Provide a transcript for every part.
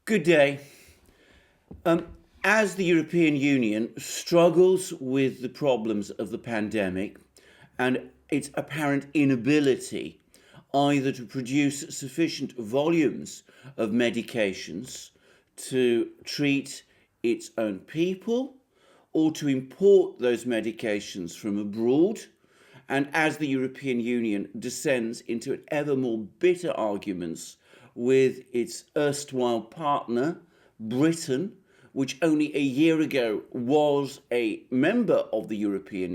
Good day. As the European Union struggles with the problems of the pandemic and its apparent inability either to produce sufficient volumes of medications to treat its own people or to import those medications from abroad, and as the European Union descends into ever more bitter arguments with its erstwhile partner, Britain, which only a year ago was a member of the European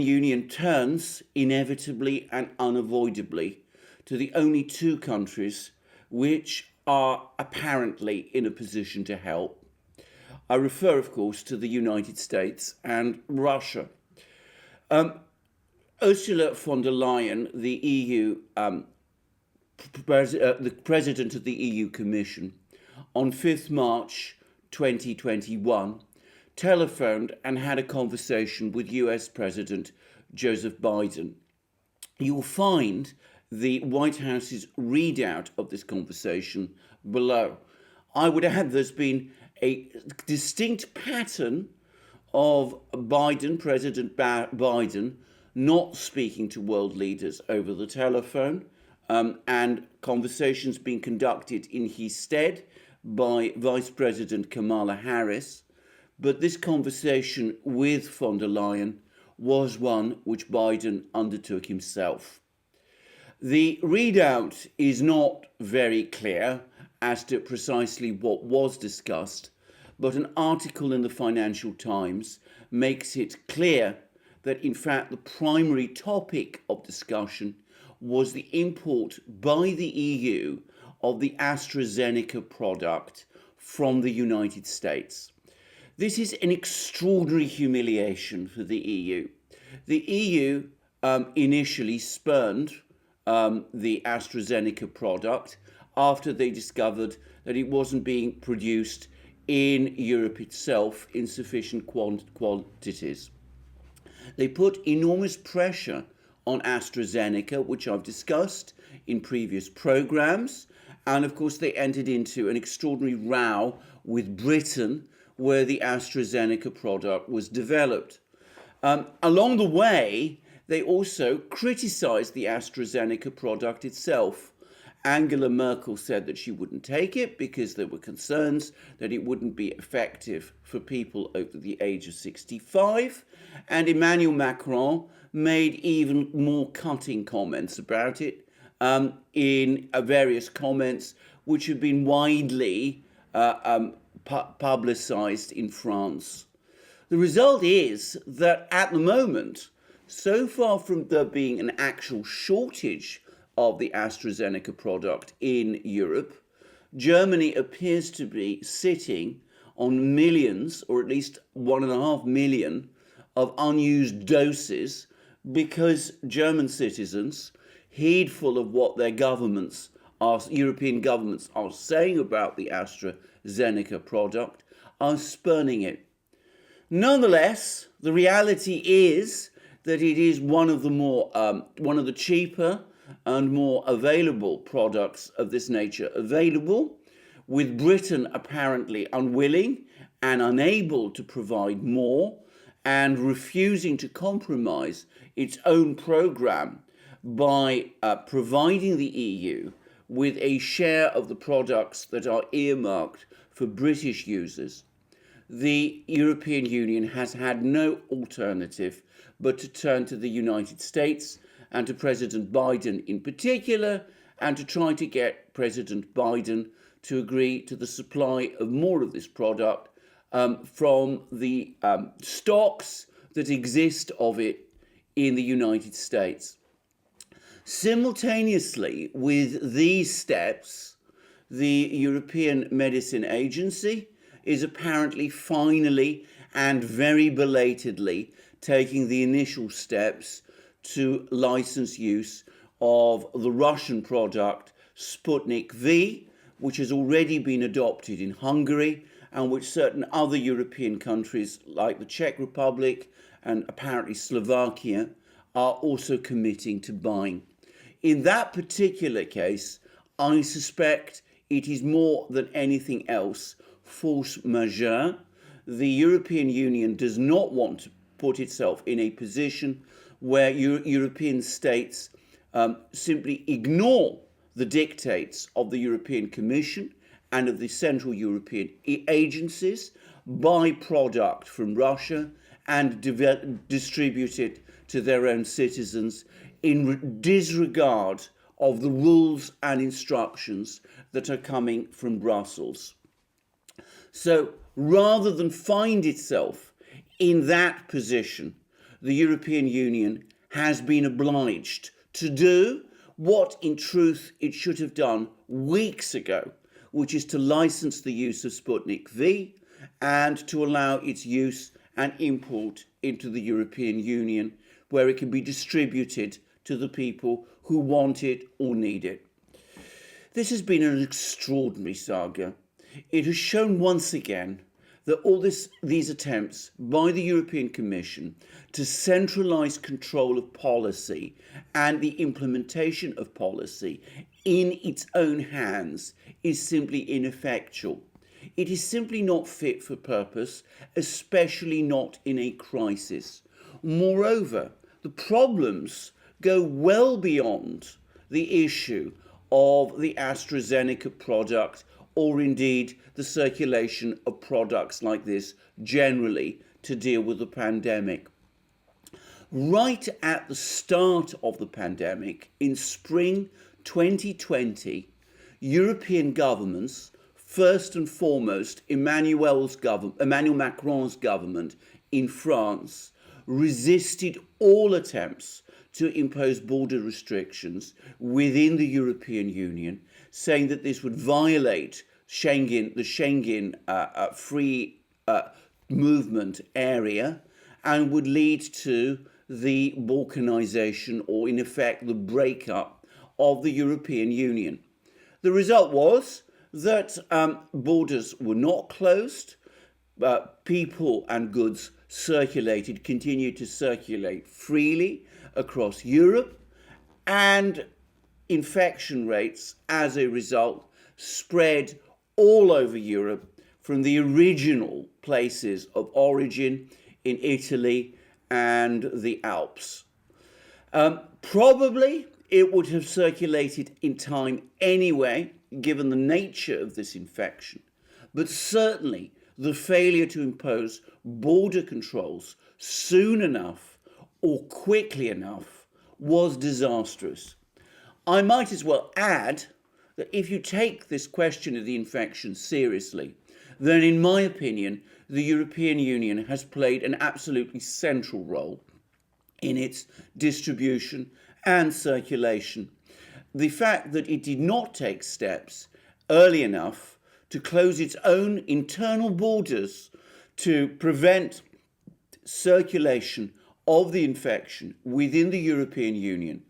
Union turns inevitably and unavoidably to the only two countries which are apparently in a position to help. I refer, of course, to the United States and Russia. Ursula von der Leyen, the the President of the EU Commission, on 5th March 2021, telephoned and had a conversation with US President Joseph Biden. You'll find the White House's readout of this conversation below. I would add there's been a distinct pattern of President Biden, not speaking to world leaders over the telephone, and conversations being conducted in his stead by Vice President Kamala Harris. But this conversation with von der Leyen was one which Biden undertook himself. The readout is not very clear as to precisely what was discussed, but an article in the Financial Times makes it clear that in fact the primary topic of discussion was the import by the EU of the AstraZeneca product from the United States. This is an extraordinary humiliation for the EU. The EU initially spurned the AstraZeneca product after they discovered that it wasn't being produced in Europe itself in sufficient quantities. They put enormous pressure on AstraZeneca, which I've discussed in previous programs. And of course, they entered into an extraordinary row with Britain, where the AstraZeneca product was developed. Along the way, they also criticized the AstraZeneca product itself. Angela Merkel said that she wouldn't take it because there were concerns that it wouldn't be effective for people over the age of 65. And Emmanuel Macron made even more cutting comments about it in various comments which have been widely publicized in France. The result is that at the moment, so far from there being an actual shortage of the AstraZeneca product in Europe, Germany appears to be sitting on millions, or at least 1.5 million, of unused doses because German citizens, heedful of what their governments, European governments, are saying about the AstraZeneca product, are spurning it. Nonetheless, the reality is that it is one of the cheaper and more available products of this nature available, with Britain apparently unwilling and unable to provide more and refusing to compromise its own program by providing the EU with a share of the products that are earmarked for British users. The European Union has had no alternative but to turn to the United States and to President Biden in particular, and to try to get President Biden to agree to the supply of more of this product from the stocks that exist of it in the United States. Simultaneously with these steps, the European Medicine Agency is apparently finally and very belatedly taking the initial steps to license use of the Russian product Sputnik V, which has already been adopted in Hungary and which certain other European countries like the Czech Republic and apparently Slovakia are also committing to buying. In that particular case, I suspect it is more than anything else force majeure. The European Union does not want to put itself in a position where European states simply ignore the dictates of the European Commission and of the Central European agencies, buy product from Russia and distribute it to their own citizens in disregard of the rules and instructions that are coming from Brussels. So rather than find itself in that position, the European Union has been obliged to do what in truth it should have done weeks ago, which is to license the use of Sputnik V and to allow its use and import into the European Union, where it can be distributed to the people who want it or need it. This has been an extraordinary saga. It has shown once again that all these attempts by the European Commission to centralise control of policy and the implementation of policy in its own hands is simply ineffectual. It is simply not fit for purpose, especially not in a crisis. Moreover, the problems go well beyond the issue of the AstraZeneca product or indeed the circulation of products like this generally to deal with the pandemic. Right at the start of the pandemic, in spring 2020, European governments, first and foremost Emmanuel Macron's government in France, resisted all attempts to impose border restrictions within the European Union, saying that this would violate the Schengen free movement area and would lead to the balkanization, or in effect the breakup of the European Union. The result was that borders were not closed, people and goods continued to circulate freely across Europe, and infection rates as a result spread all over Europe from the original places of origin in Italy and the Alps. Probably it would have circulated in time anyway, given the nature of this infection, but certainly the failure to impose border controls soon enough or quickly enough was disastrous. I might as well add that if you take this question of the infection seriously, then in my opinion, the European Union has played an absolutely central role in its distribution and circulation. The fact that it did not take steps early enough to close its own internal borders to prevent circulation of the infection within the European Union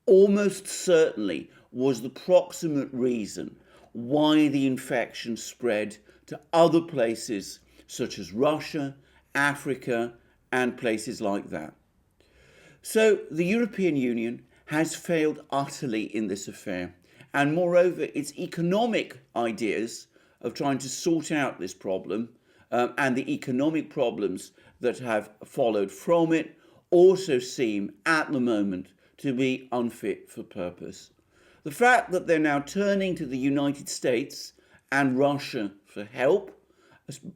almost certainly was the proximate reason why the infection spread to other places such as Russia, Africa, and places like that. So the European Union has failed utterly in this affair, and moreover, its economic ideas of trying to sort out this problem and the economic problems that have followed from it also seem at the moment to be unfit for purpose. The fact that they're now turning to the United States and Russia for help,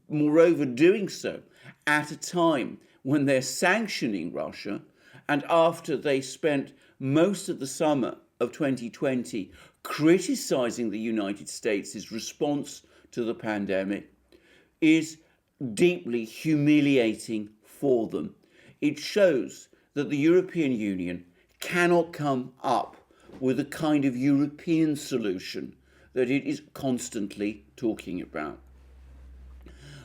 moreover doing so at a time when they're sanctioning Russia, and after they spent most of the summer of 2020 criticizing the United States' response to the pandemic, is deeply humiliating for them. It shows that the European Union cannot come up with a kind of European solution that it is constantly talking about.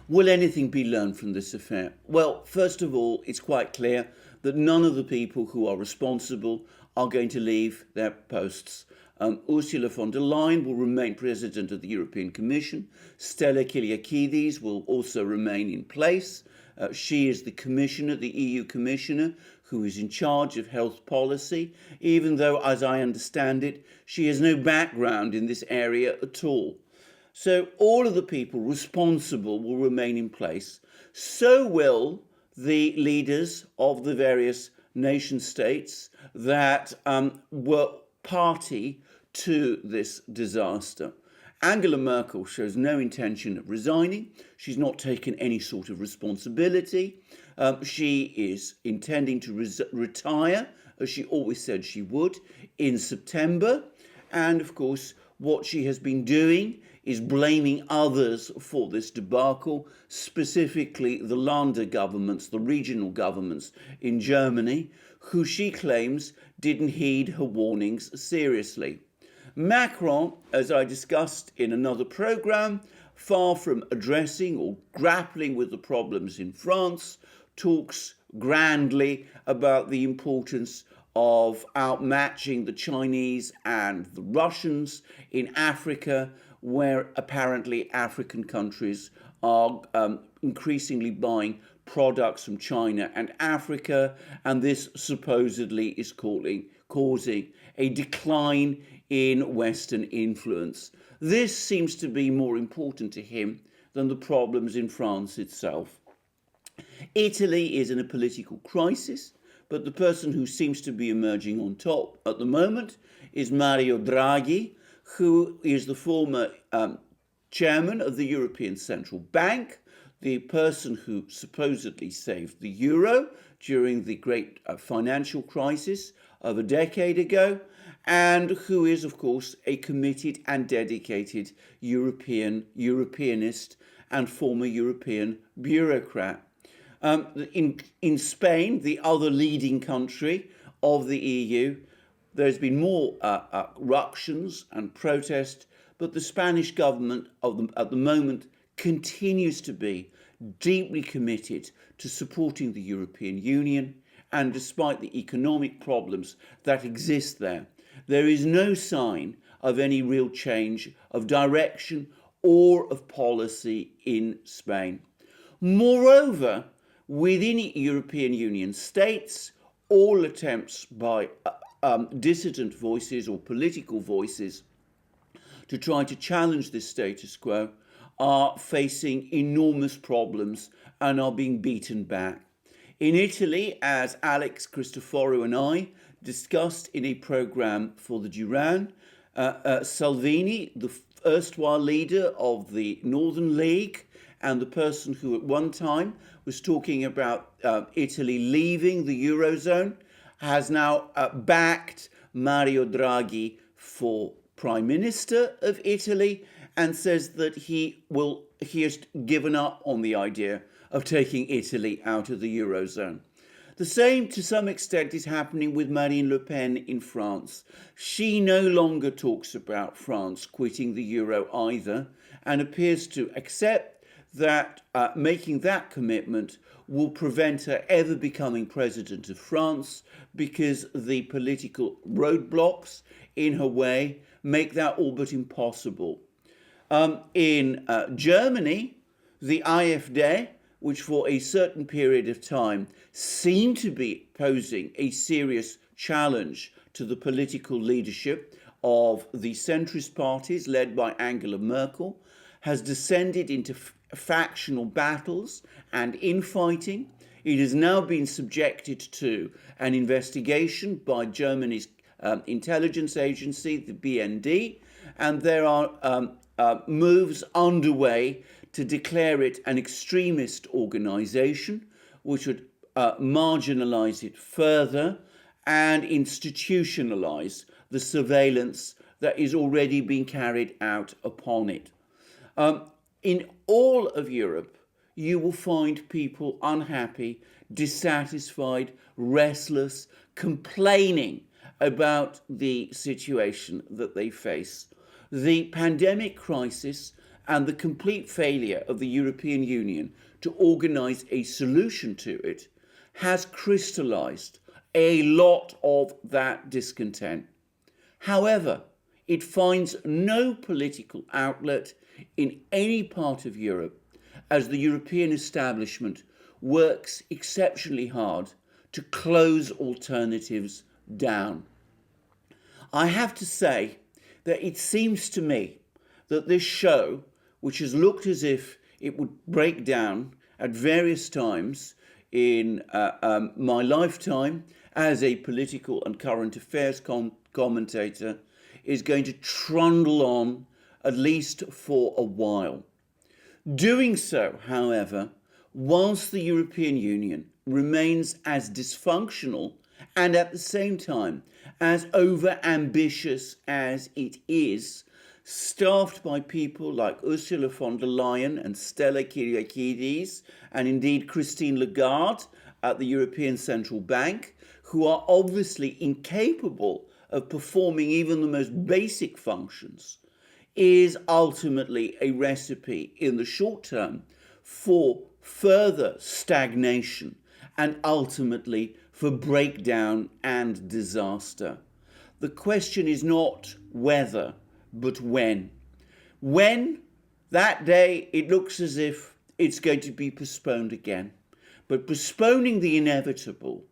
Will anything be learned from this affair? Well, first of all, it's quite clear that none of the people who are responsible are going to leave their posts. Ursula von der Leyen will remain president of the European Commission. Stella Kyriakides will also remain in place. She is the commissioner, the EU commissioner, who is in charge of health policy, even though, as I understand it, she has no background in this area at all. So all of the people responsible will remain in place. So will the leaders of the various nation states that were party to this disaster. Angela Merkel shows no intention of resigning. She's not taken any sort of responsibility. She is intending to retire, as she always said she would, in September. And of course, what she has been doing is blaming others for this debacle, specifically the Länder governments, the regional governments in Germany, who she claims didn't heed her warnings seriously. Macron, as I discussed in another programme, far from addressing or grappling with the problems in France, talks grandly about the importance of outmatching the Chinese and the Russians in Africa, where apparently African countries are increasingly buying products from China and Africa, and this supposedly is causing a decline in Western influence. This seems to be more important to him than the problems in France itself. Italy is in a political crisis, but the person who seems to be emerging on top at the moment is Mario Draghi, who is the former chairman of the European Central Bank, the person who supposedly saved the euro during the great financial crisis of a decade ago, and who is, of course, a committed and dedicated Europeanist and former European bureaucrat. In Spain, the other leading country of the EU, there's been more ructions and protests, but the Spanish government at the moment continues to be deeply committed to supporting the European Union, and despite the economic problems that exist there, there is no sign of any real change of direction or of policy in Spain. Moreover, within European Union states, all attempts by dissident voices or political voices to try to challenge this status quo are facing enormous problems and are being beaten back. In Italy, as Alex Cristoforo and I discussed in a programme for the Duran, Salvini, the erstwhile leader of the Northern League and the person who at one time was talking about Italy leaving the Eurozone, has now backed Mario Draghi for Prime Minister of Italy and says that he has given up on the idea of taking Italy out of the Eurozone. The same, to some extent, is happening with Marine Le Pen in France. She no longer talks about France quitting the euro either, and appears to accept that making that commitment will prevent her ever becoming president of France, because the political roadblocks in her way make that all but impossible. In Germany, the AfD, which for a certain period of time seemed to be posing a serious challenge to the political leadership of the centrist parties led by Angela Merkel, has descended into factional battles and infighting. It has now been subjected to an investigation by Germany's intelligence agency, the BND, and there are moves underway to declare it an extremist organisation, which would marginalise it further and institutionalise the surveillance that is already being carried out upon it. In all of Europe, you will find people unhappy, dissatisfied, restless, complaining about the situation that they face. The pandemic crisis and the complete failure of the European Union to organise a solution to it has crystallised a lot of that discontent. However, it finds no political outlet in any part of Europe, as the European establishment works exceptionally hard to close alternatives down. I have to say that it seems to me that this show, which has looked as if it would break down at various times in my lifetime as a political and current affairs commentator, is going to trundle on at least for a while. Doing so, however, whilst the European Union remains as dysfunctional and at the same time as over-ambitious as it is, staffed by people like Ursula von der Leyen and Stella Kyriakides, and indeed Christine Lagarde at the European Central Bank, who are obviously incapable of performing even the most basic functions, is ultimately a recipe in the short term for further stagnation and ultimately for breakdown and disaster. The question is not whether, but when. When, that day, it looks as if it's going to be postponed again. But postponing the inevitable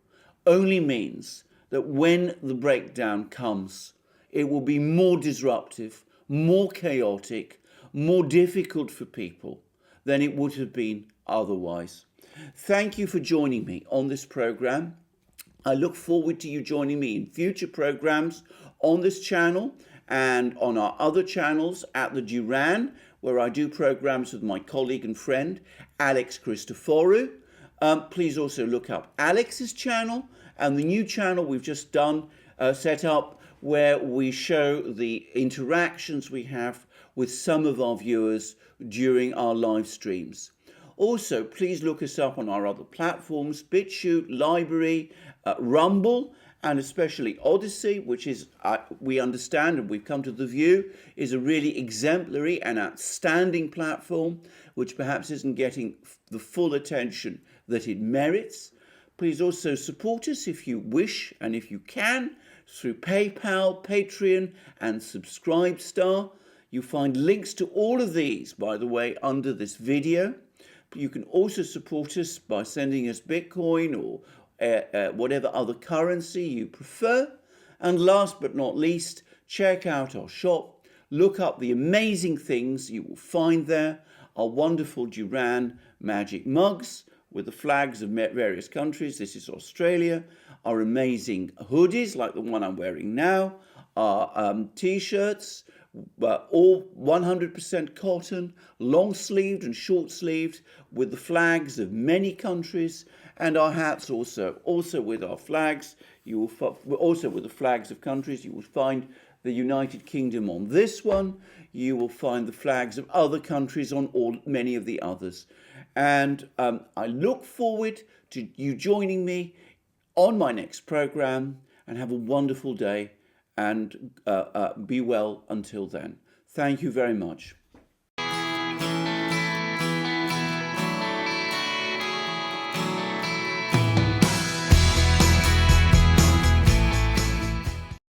only means that when the breakdown comes, it will be more disruptive, more chaotic, more difficult for people than it would have been otherwise. Thank you for joining me on this program. I look forward to you joining me in future programs on this channel and on our other channels at the Duran, where I do programs with my colleague and friend, Alex Christoforou. Please also look up Alex's channel and the new channel we've just set up, where we show the interactions we have with some of our viewers during our live streams. Also, please look us up on our other platforms, BitChute, Library, Rumble, and especially Odyssey, which is, we understand and we've come to the view, is a really exemplary and outstanding platform, which perhaps isn't getting the full attention that it merits. Please also support us if you wish and if you can through PayPal, Patreon, and Subscribestar. You find links to all of these, by the way, under this video. You can also support us by sending us Bitcoin or whatever other currency you prefer. And last but not least, check out our shop. Look up the amazing things you will find there. Our wonderful Duran magic mugs with the flags of various countries. This is Australia. Our amazing hoodies, like the one I'm wearing now. Our t-shirts, all 100% cotton, long-sleeved and short-sleeved, with the flags of many countries, and our hats also with our flags. You will also with the flags of countries. You will find the United Kingdom on this one. You will find the flags of other countries on many of the others. And I look forward to you joining me on my next program, and have a wonderful day, and be well until then. Thank you very much.